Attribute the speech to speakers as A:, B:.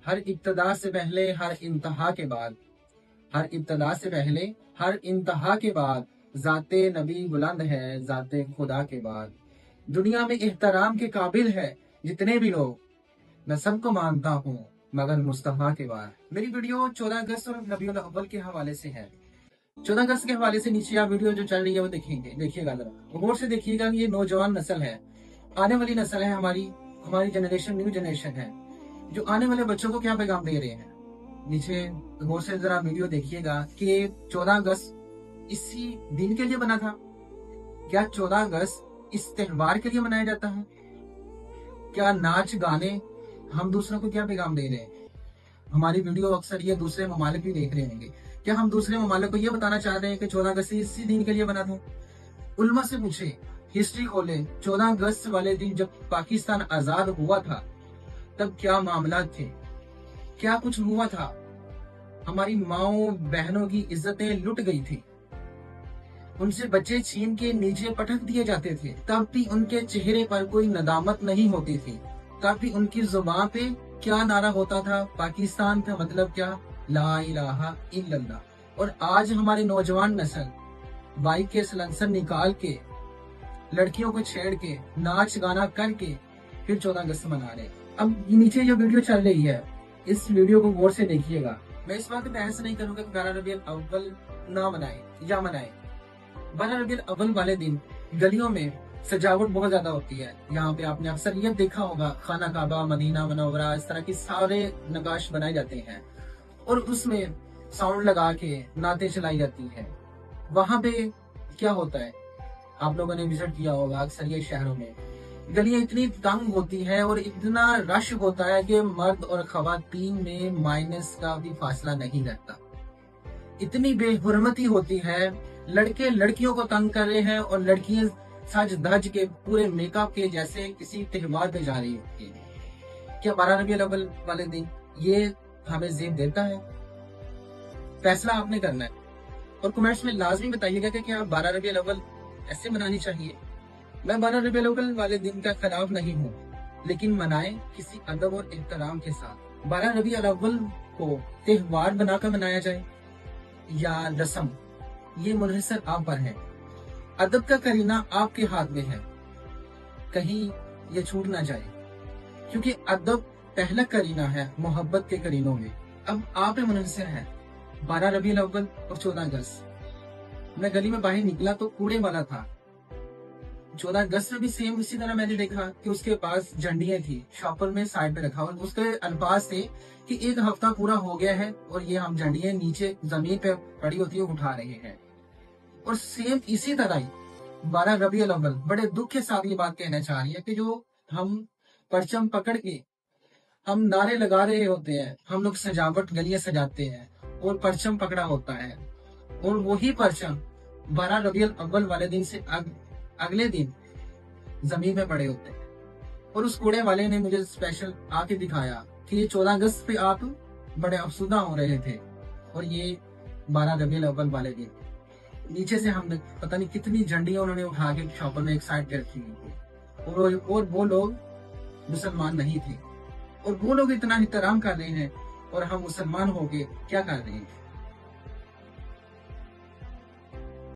A: ہر ابتدا سے پہلے ہر انتہا کے بعد، ہر ابتدا سے پہلے ہر انتہا کے بعد، ذات نبی بلند ہے ذات خدا کے بعد۔ دنیا میں احترام کے قابل ہے جتنے بھی لوگ، میں سب کو مانتا ہوں مگر مصطفیٰ کے بعد۔ میری ویڈیو 14 اگست اور ربیع الاول کے حوالے سے ہے۔ 14 اگست کے حوالے سے نیچے آپ ویڈیو جو چل رہی ہے وہ دیکھیے گا ذرا غور سے دیکھیے گا کہ یہ نوجوان نسل ہے، آنے والی نسل ہے، ہماری جنریشن، نیو جنریشن ہے، جو آنے والے بچوں کو کیا پیغام دے رہے ہیں۔ نیچے غور سے ذرا ویڈیو دیکھیے گا کہ 14 اگست اسی دن کے لیے بنا تھا کیا؟ 14 اگست اس تہوار کے لیے منایا جاتا ہے کیا؟ ناچ گانے ہم دوسروں کو کیا پیغام دے رہے ہیں؟ ہماری ویڈیو اکثر یہ دوسرے ممالک بھی دیکھ رہے ہوں گے، کیا ہم دوسرے ممالک کو یہ بتانا چاہ رہے ہیں کہ 14 اگست اسی دن کے لیے بنا تھا؟ علماء سے پوچھے، ہسٹری کھولے، 14 اگست والے دن جب پاکستان آزاد ہوا تھا تب کیا معاملات تھے، کیا کچھ ہوا تھا؟ ہماری ماؤں بہنوں کی عزتیں لٹ گئی تھی، ان سے بچے چھین کے نیچے پٹک دیے جاتے تھے، تب بھی ان کے چہرے پر کوئی ندامت نہیں ہوتی تھی، تب بھی ان کی زبان پہ کیا نعرہ ہوتا تھا؟ پاکستان کا مطلب کیا؟ لا الہ الا اللہ۔ اور آج ہماری نوجوان نسل بائک کے سلنسر نکال کے، لڑکیوں کو چھیڑ کے، ناچ گانا کر کے پھر 14 اگست منا رہے ہیں۔ اب نیچے جو ویڈیو چل رہی ہے اس ویڈیو کو غور سے دیکھیے گا۔ میں اس وقت بحث نہیں کروں گا کہ 12 ربیع الاول نہ منائے یا منائے۔ 12 ربیع الاول والے دن گلیوں میں سجاوٹ بہت زیادہ ہوتی ہے، یہاں پہ آپ نے اکثر یہ دیکھا ہوگا، خانہ کعبہ، مدینہ منورہ، اس طرح کی سارے نقاش بنائے جاتے ہیں اور اس میں ساؤنڈ لگا کے نعتیں چلائی جاتی ہیں۔ وہاں پہ کیا ہوتا ہے؟ آپ لوگوں نے وزٹ کیا ہوگا اکثر یہ شہروں میں، گلیاں اتنی تنگ ہوتی ہیں اور اتنا رش ہوتا ہے کہ مرد اور خواتین میں مائنس کا بھی فاصلہ نہیں رہتا، اتنی بے حرمتی ہوتی ہے، لڑکے لڑکیوں کو تنگ کر رہے ہیں اور لڑکیاں سج دھج کے پورے میک اپ کے جیسے کسی تہوار پہ جا رہی ہوتی ہے۔ کیا 12 ربیع الاول والے دن یہ ہمیں زیب دیتا ہے؟ فیصلہ آپ نے کرنا ہے اور کمنٹس میں لازمی بتائیے گا کہ کیا 12 ربیع الاول ایسے منانی چاہیے۔ میں 12 ربیع الاول والے دن کا خلاف نہیں ہوں، لیکن منائے کسی ادب اور احترام کے ساتھ۔ 12 ربیع الاول کو تہوار بنا کر منایا جائے یا رسم، یہ منحصر آپ پر ہے۔ ادب کا کرینہ آپ کے ہاتھ میں ہے، کہیں یہ چھوٹ نہ جائے، کیونکہ ادب پہلا کرینہ ہے محبت کے کرینوں میں۔ اب آپ منحصر ہے 12 ربیع الاول اور 14 اگست۔ میں گلی میں باہر نکلا تو کوڑے والا تھا۔ 14 اگست میں بھی سیم اسی طرح میں نے دیکھا کہ اس کے پاس جھنڈیاں تھی، شاپر میں سائڈ پہ رکھا، اور اس کے الفاظ تھے کہ 1 ہفتہ پورا ہو گیا ہے اور یہ ہم جھنڈیاں نیچے زمین پہ پڑی ہوتی ہے اٹھا رہے ہیں۔ اور سیم اسی طرح ہی 12 ربیع الاول بڑے دکھ کے ساتھ یہ بات کہنا چاہ رہی ہے کہ جو ہم پرچم پکڑ کے ہم نعرے لگا رہے ہوتے ہیں، ہم لوگ سجاوٹ گلیاں سجاتے ہیں اور پرچم پکڑا ہوتا ہے، اور وہی پرچم 12 ربیع الاول والے دن سے اگلے دن زمین میں پڑے ہوتے ہیں۔ اور اس کوڑے والے نے مجھے اسپیشل آ کے دکھایا کہ یہ 14 اگست پہ آپ بڑے افسردہ ہو رہے تھے اور یہ 12 ربیع الاول والے دن نیچے سے ہم نے پتہ نہیں کتنی جھنڈیاں انہوں نے اٹھا کے شاپر میں ایک سائڈ پہ رکھی ہوئی، اور وہ لوگ مسلمان نہیں تھے، اور وہ لوگ اتنا احترام کر رہے ہیں اور ہم مسلمان ہو کے کیا کر رہے ہیں۔